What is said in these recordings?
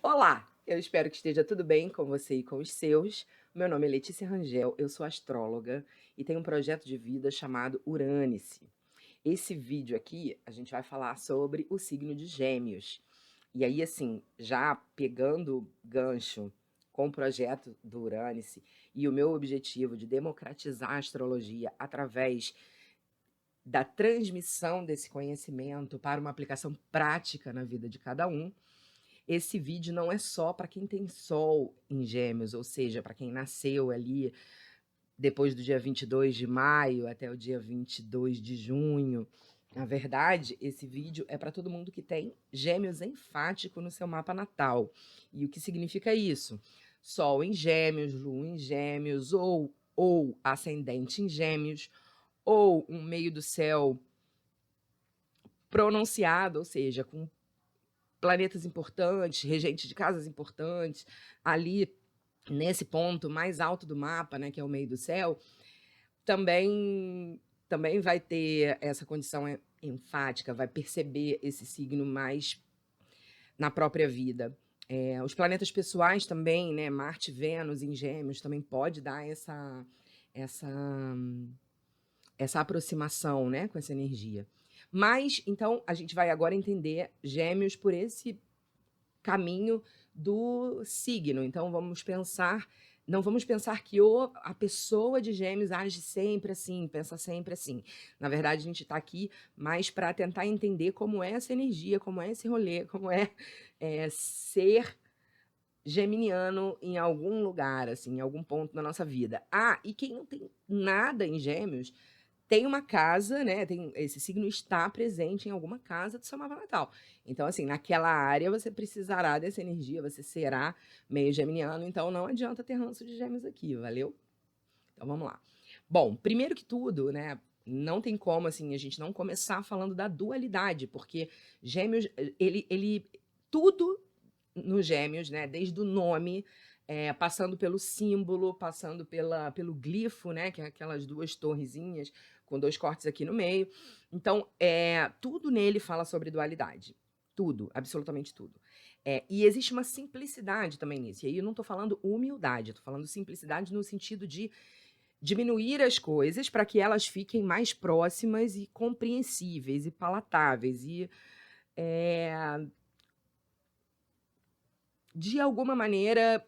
Olá, eu espero que esteja tudo bem com você e com os seus. Meu nome é Letícia Rangel, eu sou astróloga e tenho um projeto de vida chamado Uranice. Esse vídeo aqui a gente vai falar sobre o signo de Gêmeos. E aí, assim, já pegando gancho com o projeto do Uranice e o meu objetivo de democratizar a astrologia através da transmissão desse conhecimento para uma aplicação prática na vida de cada um. Esse vídeo não é só para quem tem Sol em Gêmeos, ou seja, para quem nasceu ali depois do dia 22 de maio até o dia 22 de junho. Na verdade, esse vídeo é para todo mundo que tem Gêmeos enfático no seu mapa natal. E o que significa isso? Sol em Gêmeos, Lua em Gêmeos, ou ascendente em Gêmeos, ou um meio do céu pronunciado, ou seja, com planetas importantes, regentes de casas importantes, ali nesse ponto mais alto do mapa, né, que é o meio do céu, também vai ter essa condição enfática, vai perceber esse signo mais na própria vida. Os planetas pessoais também, né, Marte, Vênus em Gêmeos, também pode dar essa, essa aproximação, né, com essa energia. Mas, então, a gente vai agora entender Gêmeos por esse caminho do signo. Então não vamos pensar que a pessoa de Gêmeos age sempre assim, pensa sempre assim. Na verdade, a gente está aqui mais para tentar entender como é essa energia, como é esse rolê, como é ser geminiano em algum lugar, assim, em algum ponto da nossa vida. Ah, e quem não tem nada em Gêmeos tem uma casa, né? Esse signo está presente em alguma casa do seu mapa natal. Então, assim, naquela área você precisará dessa energia, você será meio geminiano, então não adianta ter ranço de Gêmeos aqui, valeu? Então vamos lá. Bom, primeiro que tudo, né? Não tem como assim a gente não começar falando da dualidade, porque Gêmeos, ele tudo no Gêmeos, né? Desde o nome, passando pelo símbolo, passando pelo glifo, né? Que é aquelas duas torrezinhas com dois cortes aqui no meio. Então, tudo nele fala sobre dualidade. Tudo, absolutamente tudo. E existe uma simplicidade também nisso. E aí eu não estou falando humildade, estou falando simplicidade no sentido de diminuir as coisas para que elas fiquem mais próximas e compreensíveis e palatáveis e de alguma maneira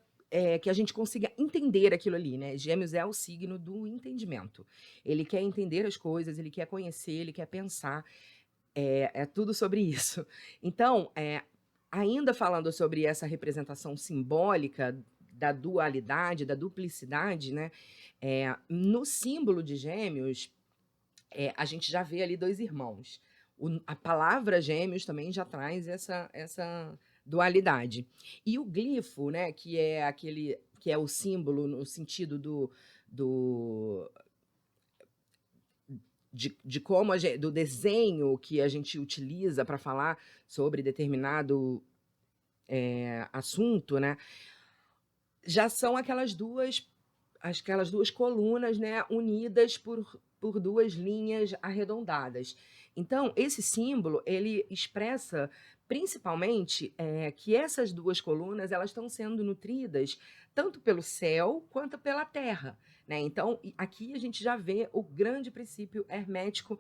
que a gente consiga entender aquilo ali, né? Gêmeos é o signo do entendimento. Ele quer entender as coisas, ele quer conhecer, ele quer pensar. É tudo sobre isso. Então, ainda falando sobre essa representação simbólica da dualidade, da duplicidade, né? No símbolo de Gêmeos, a gente já vê ali dois irmãos. A palavra Gêmeos também já traz essa dualidade. E o glifo, né, que é o símbolo no sentido do de como do desenho que a gente utiliza para falar sobre determinado assunto, né? Já são aquelas duas colunas, né, unidas por duas linhas arredondadas. Então, esse símbolo, ele expressa principalmente que essas duas colunas elas estão sendo nutridas tanto pelo céu quanto pela terra, né? Então, aqui a gente já vê o grande princípio hermético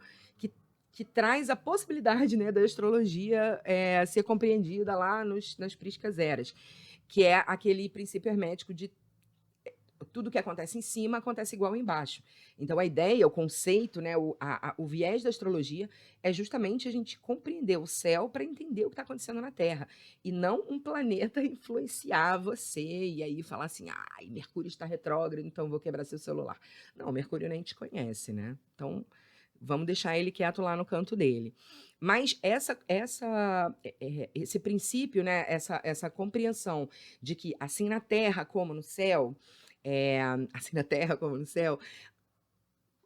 que traz a possibilidade, né, da astrologia ser compreendida lá nas priscas eras, que é aquele princípio hermético de tudo que acontece em cima acontece igual embaixo. Então, a ideia, o conceito, né, o viés da astrologia é justamente a gente compreender o céu para entender o que está acontecendo na Terra. E não um planeta influenciar você e aí falar assim, ai, Mercúrio está retrógrado, então vou quebrar seu celular. Não, Mercúrio nem te conhece, né? Então, vamos deixar ele quieto lá no canto dele. Mas esse princípio, né, essa compreensão de que assim na Terra como no céu, assim na Terra como no céu,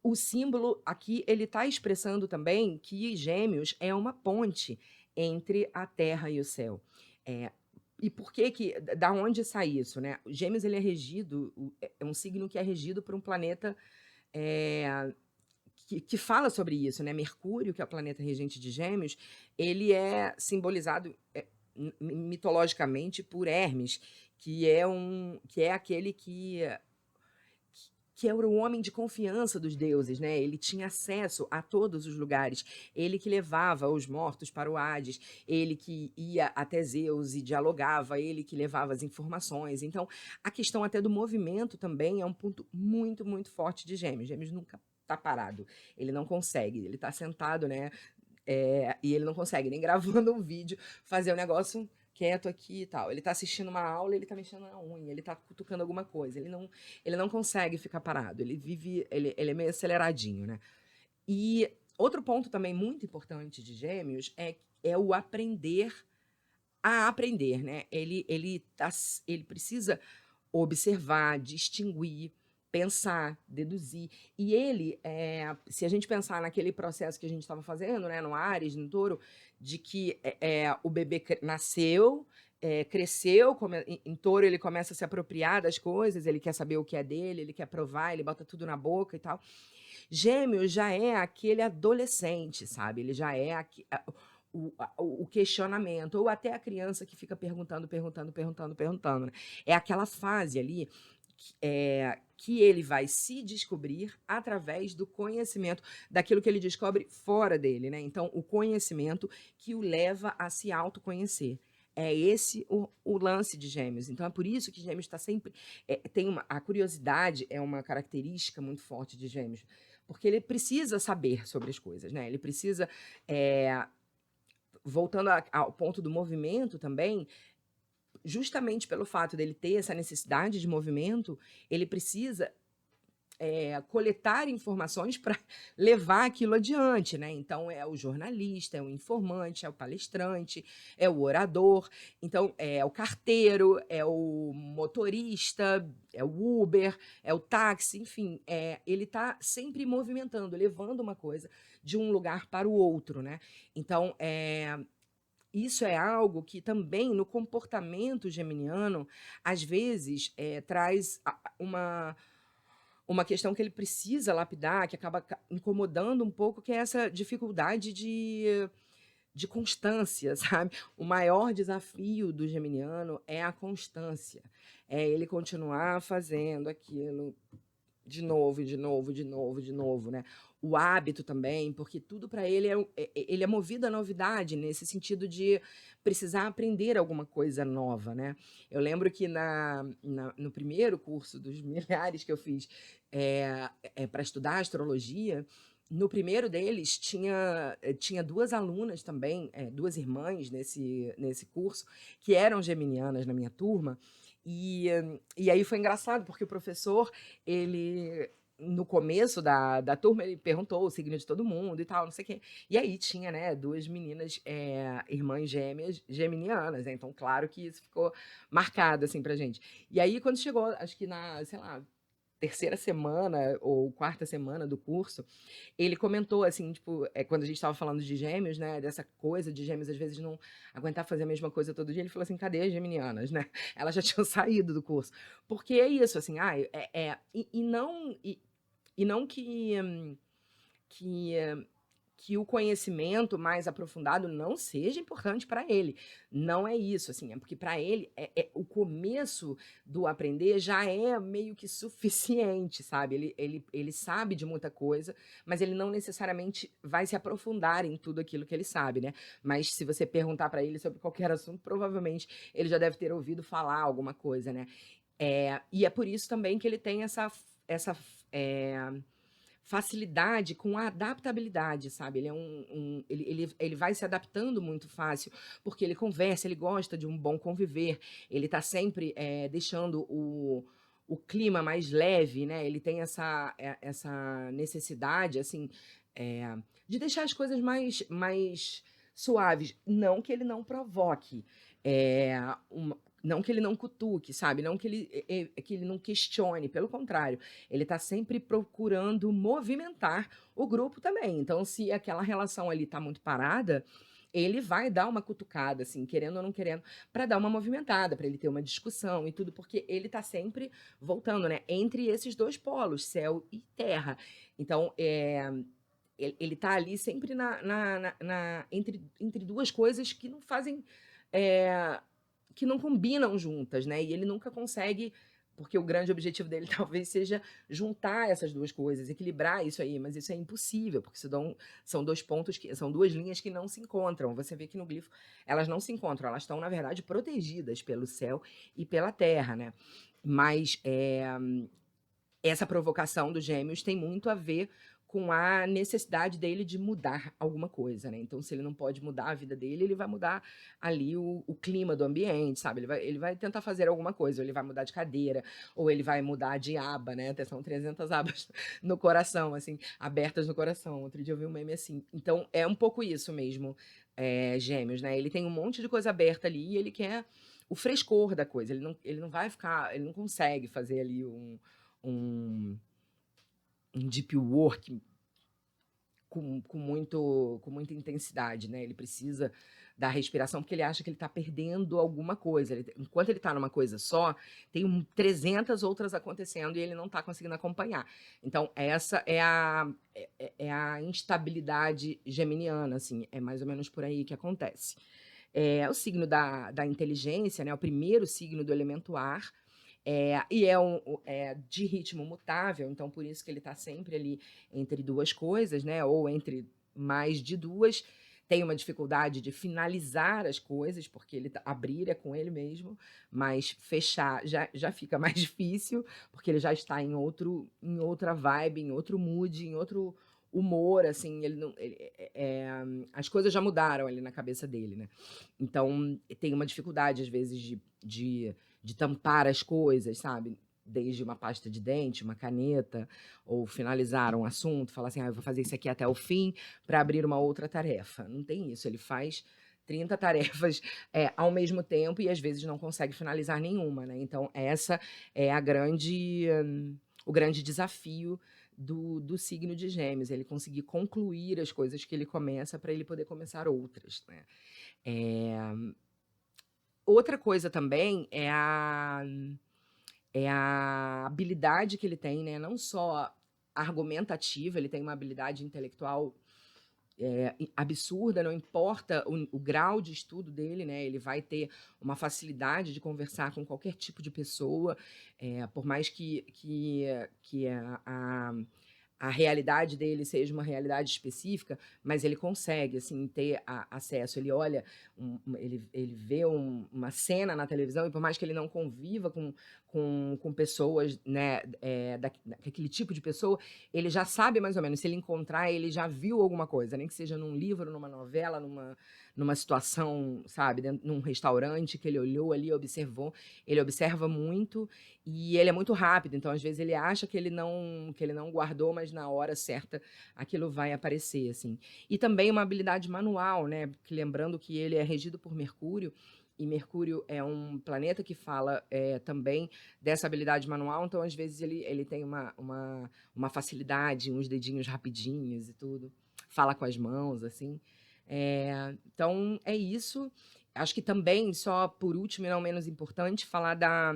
o símbolo aqui ele está expressando também que Gêmeos é uma ponte entre a Terra e o céu. E por da onde sai isso, né? Gêmeos ele é regido, é um signo que é regido por um planeta que fala sobre isso, né? Mercúrio, que é o planeta regente de Gêmeos, ele é simbolizado mitologicamente por Hermes, que é aquele que era o homem de confiança dos deuses, né? Ele tinha acesso a todos os lugares. Ele que levava os mortos para o Hades, ele que ia até Zeus e dialogava, ele que levava as informações. Então, a questão até do movimento também é um ponto muito, muito forte de Gêmeos. Gêmeos nunca está parado. Ele não consegue. Ele está sentado, né? E ele não consegue, nem gravando um vídeo, fazer o negócio quieto aqui e tal. Ele tá assistindo uma aula, ele tá mexendo na unha, ele tá cutucando alguma coisa. Ele não consegue ficar parado. Ele vive, ele é meio aceleradinho, né? E outro ponto também muito importante de Gêmeos é o aprender a aprender, né? Ele precisa observar, distinguir, pensar, deduzir. E ele, se a gente pensar naquele processo que a gente estava fazendo, né, no Áries, no Touro, de que o bebê nasceu, cresceu, em Touro ele começa a se apropriar das coisas, ele quer saber o que é dele, ele quer provar, ele bota tudo na boca e tal. Gêmeos já é aquele adolescente, sabe? Ele já é o questionamento, ou até a criança que fica perguntando, né? É aquela fase ali que ele vai se descobrir através do conhecimento, daquilo que ele descobre fora dele, né? Então, o conhecimento que o leva a se autoconhecer. É esse o lance de Gêmeos. Então, é por isso que Gêmeos está sempre... a curiosidade é uma característica muito forte de Gêmeos, porque ele precisa saber sobre as coisas, né? Ele precisa... voltando ao ponto do movimento também, justamente pelo fato dele ter essa necessidade de movimento, ele precisa coletar informações para levar aquilo adiante, né? Então, é o jornalista, é o informante, é o palestrante, é o orador, então é o carteiro, é o motorista, é o Uber, é o táxi, enfim, ele está sempre movimentando, levando uma coisa de um lugar para o outro, né? Então, isso é algo que também no comportamento geminiano, às vezes, traz uma questão que ele precisa lapidar, que acaba incomodando um pouco, que é essa dificuldade de constância, sabe? O maior desafio do geminiano é a constância. É ele continuar fazendo aquilo de novo, de novo, de novo, de novo, né? O hábito também, porque tudo para ele ele é movido à novidade, nesse sentido de precisar aprender alguma coisa nova, né? Eu lembro que no primeiro curso dos milhares que eu fiz para estudar astrologia, no primeiro deles tinha duas alunas também, duas irmãs nesse curso, que eram geminianas na minha turma, e aí foi engraçado, porque o professor, ele, no começo da turma, ele perguntou o signo de todo mundo e tal, não sei o quê. E aí tinha, né, duas meninas, irmãs gêmeas, geminianas, né? Então, claro que isso ficou marcado, assim, pra gente. E aí, quando chegou, acho que na, sei lá, terceira semana ou quarta semana do curso, ele comentou, assim, tipo, quando a gente estava falando de Gêmeos, né, dessa coisa de Gêmeos às vezes não aguentar fazer a mesma coisa todo dia, ele falou assim, cadê as geminianas, né? Elas já tinham saído do curso. Porque é isso, assim, e não que que o conhecimento mais aprofundado não seja importante para ele. Não é isso, assim, é porque para ele o começo do aprender já é meio que suficiente, sabe? Ele sabe de muita coisa, mas ele não necessariamente vai se aprofundar em tudo aquilo que ele sabe, né? Mas se você perguntar para ele sobre qualquer assunto, provavelmente ele já deve ter ouvido falar alguma coisa, né? E é por isso também que ele tem essa facilidade com a adaptabilidade, sabe? Ele ele vai se adaptando muito fácil, porque ele conversa, ele gosta de um bom conviver, ele está sempre deixando o clima mais leve, né? Ele tem essa necessidade, assim, de deixar as coisas mais suaves. Não que ele não provoque, não que ele não cutuque, sabe? Não que ele não questione, pelo contrário, ele está sempre procurando movimentar o grupo também. Então, se aquela relação ali está muito parada, ele vai dar uma cutucada, assim, querendo ou não querendo, para dar uma movimentada, para ele ter uma discussão e tudo, porque ele está sempre voltando, né? Entre esses dois polos, céu e terra. Então, ele está ali sempre entre duas coisas que não fazem eh, que não combinam juntas, né, e ele nunca consegue, porque o grande objetivo dele talvez seja juntar essas 2 coisas, equilibrar isso aí, mas isso é impossível, porque são 2 pontos que são 2 linhas que não se encontram. Você vê que no glifo elas não se encontram, elas estão, na verdade, protegidas pelo céu e pela terra, né. Mas, essa provocação dos Gêmeos tem muito a ver com a necessidade dele de mudar alguma coisa, né. Então, se ele não pode mudar a vida dele, ele vai mudar ali o clima do ambiente, sabe. Ele vai tentar fazer alguma coisa, ou ele vai mudar de cadeira, ou ele vai mudar de aba, né, até são 300 abas no coração, assim, abertas no coração. Outro dia eu vi um meme assim. Então é um pouco isso mesmo, Gêmeos, né. Ele tem um monte de coisa aberta ali e ele quer o frescor da coisa, ele não vai ficar, ele não consegue fazer ali um deep work com muita intensidade, né, ele precisa da respiração, porque ele acha que ele está perdendo alguma coisa, enquanto ele está numa coisa só, tem 300 outras acontecendo e ele não está conseguindo acompanhar. Então essa é a instabilidade geminiana, assim, é mais ou menos por aí que acontece. O signo da inteligência, né, o primeiro signo do elemento ar, e é de ritmo mutável, então por isso que ele está sempre ali entre 2 coisas, né, ou entre mais de 2. Tem uma dificuldade de finalizar as coisas, porque abrir é com ele mesmo, mas fechar já fica mais difícil, porque ele já está em outra vibe, em outro mood, em outro humor, assim, ele não ele, as coisas já mudaram ali na cabeça dele, né. Então tem uma dificuldade às vezes de tampar as coisas, sabe? Desde uma pasta de dente, uma caneta, ou finalizar um assunto, falar assim: "Ah, eu vou fazer isso aqui até o fim para abrir uma outra tarefa". Não tem isso, ele faz 30 tarefas, ao mesmo tempo e às vezes não consegue finalizar nenhuma, né. Então essa é o grande desafio do signo de Gêmeos, ele conseguir concluir as coisas que ele começa para ele poder começar outras, né. Eh Outra coisa também é a habilidade que ele tem, né, não só argumentativa, ele tem uma habilidade intelectual, absurda, não importa o grau de estudo dele, né, ele vai ter uma facilidade de conversar com qualquer tipo de pessoa, por mais que a realidade dele seja uma realidade específica, mas ele consegue, assim, ter acesso. Ele olha, ele vê uma cena na televisão e por mais que ele não conviva com pessoas, né, daquele tipo de pessoa, ele já sabe mais ou menos, se ele encontrar, ele já viu alguma coisa, nem que seja num livro, numa novela, numa situação, sabe, num restaurante que ele olhou ali, observou. Ele observa muito e ele é muito rápido, então às vezes ele acha que ele não guardou, mas na hora certa aquilo vai aparecer, assim. E também uma habilidade manual, né, que lembrando que ele é regido por Mercúrio, e Mercúrio é um planeta que fala, também dessa habilidade manual, então às vezes ele tem uma facilidade, uns dedinhos rapidinhos e tudo, fala com as mãos, assim. Então é isso. Acho que também, só por último e não menos importante, falar da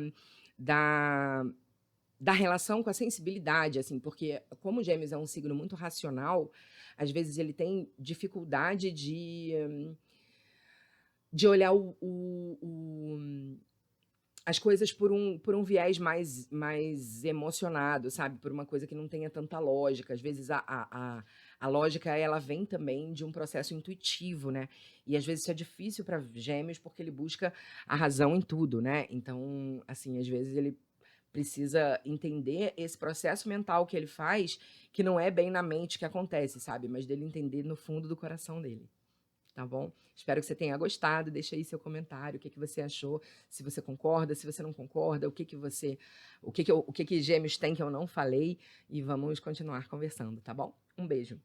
da relação com a sensibilidade, assim, porque como Gêmeos é um signo muito racional, às vezes ele tem dificuldade de olhar as coisas por um viés mais emocionado, sabe, por uma coisa que não tenha tanta lógica. Às vezes a lógica ela vem também de um processo intuitivo, né, e às vezes isso é difícil para Gêmeos, porque ele busca a razão em tudo, né. Então, assim, às vezes ele precisa entender esse processo mental que ele faz, que não é bem na mente que acontece, sabe, mas dele entender no fundo do coração dele, tá bom? Espero que você tenha gostado, deixa aí seu comentário, o que que você achou, se você concorda, se você não concorda, o que que Gêmeos tem que eu não falei, e vamos continuar conversando, tá bom? Um beijo.